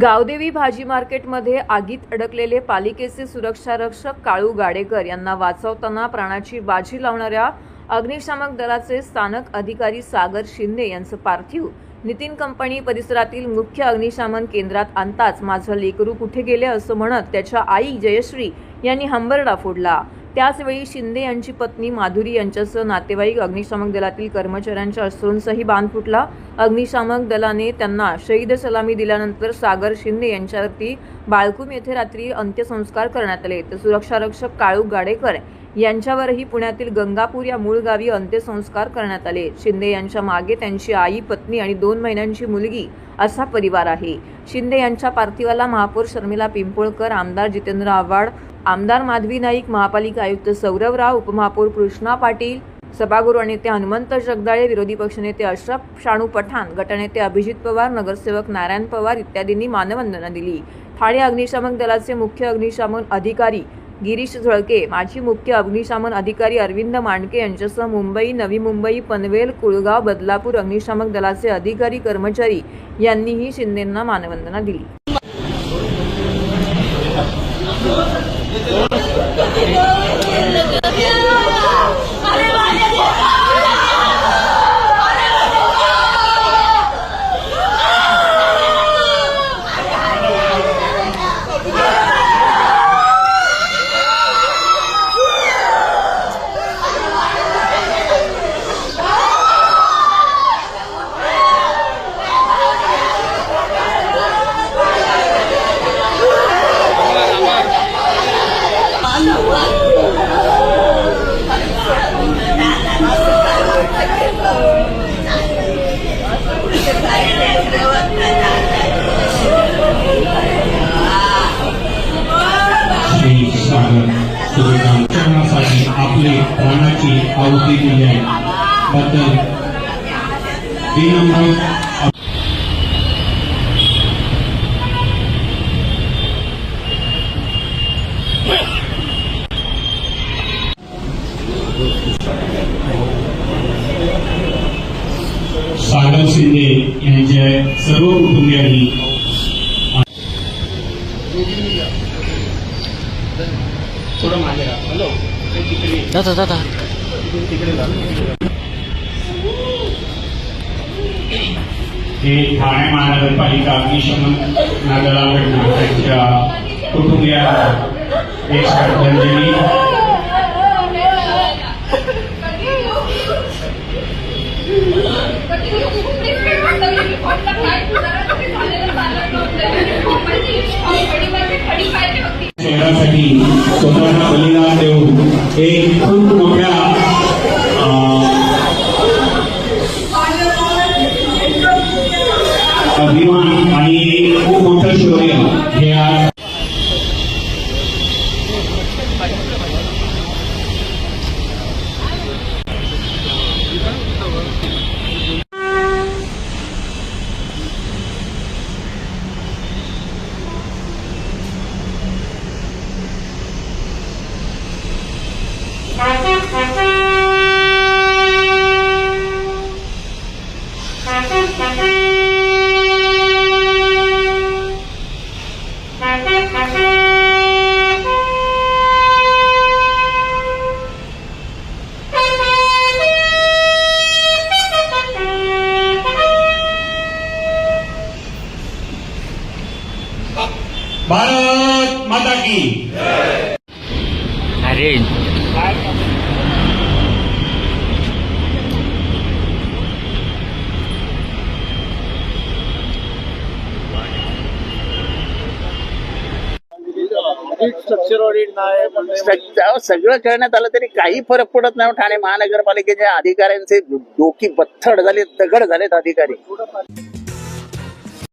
गावदेवी भाजी मार्केटमध्ये आगीत अडकलेले पालिकेचे सुरक्षारक्षक काळू गाडेकर यांना वाचवताना प्राणाची बाजी लावणाऱ्या अग्निशामक दलाचे स्थानक अधिकारी सागर शिंदे यांचं पार्थिव नितीन कंपनी परिसरातील मुख्य अग्निशमन केंद्रात आणताच माझं लेकरू कुठे गेले असं म्हणत त्याच्या आई जयश्री यांनी हंबरडा फोडला। त्याचवेळी शिंदे यांची पत्नी माधुरी यांच्यासह नातेवाईक अग्निशामक दलातील कर्मचाऱ्यांच्या अश्रूंचाही बांध फुटला। अग्निशामक दलाने त्यांना शहीद सलामी दिल्यानंतर सागर शिंदे यांच्यावरती बाळकुम येथे रात्री अंत्यसंस्कार करण्यात आले। तर सुरक्षारक्षक काळू गाडेकर यांच्यावरही पुण्यातील गंगापूर या मूळ गावी अंत्यसंस्कार करण्यात आले। शिंदे यांच्या मागे त्यांची आई, पत्नी आणि 2 महिन्यांची मुलगी असा परिवार आहे। शिंदे यांच्या पार्थिवाला महापौर शर्मिला पिंपोळकर, आमदार जितेंद्र आव्हाड, आमदार माधवी नाईक, महापालिका आयुक्त सौरव राव, उपमहापौर कृष्णा पाटील, सभागृह नेते हनुमंत जगदाळे, विरोधी पक्षनेते अशरफ शानू पठाण, गटनेते अभिजित पवार, नगरसेवक नारायण पवार इत्यादींनी मानवंदना दिली। ठाणे अग्निशमन दलाचे मुख्य अग्निशमन अधिकारी गिरीश झळके, माजी मुख्य अग्निशमन अधिकारी अरविंद मांडके यांच्यासह मुंबई, नवी मुंबई, पनवेल, कुळगाव, बदलापूर अग्निशमक दलाचे अधिकारी कर्मचारी यांनीही शिंदेंना मानवंदना दिली। आपले प्राणाची आहुती दिली आहे बद्दल सागर शिंदे यांच्या सर्व कुटुंबियांनी थोडं मागे राहा। हॅलो दादा हे ठाणे महानगरपालिका अग्निशमन दलाकडून त्यांच्या कुटुंबियांना एक श्रद्धांजली। शहरासाठी स्वतःला बलिदान देऊन एक खूप मोठ्या अभिमान आणि खूप मोठं शौर्य हे आज भारत माता की अरे सगळं करण्यात आलं तरी काही फरक पडत नाही। ठाणे महानगरपालिकेच्या अधिकाऱ्यांचे डोकी बत्थड झाले, दगड झालेत अधिकारी।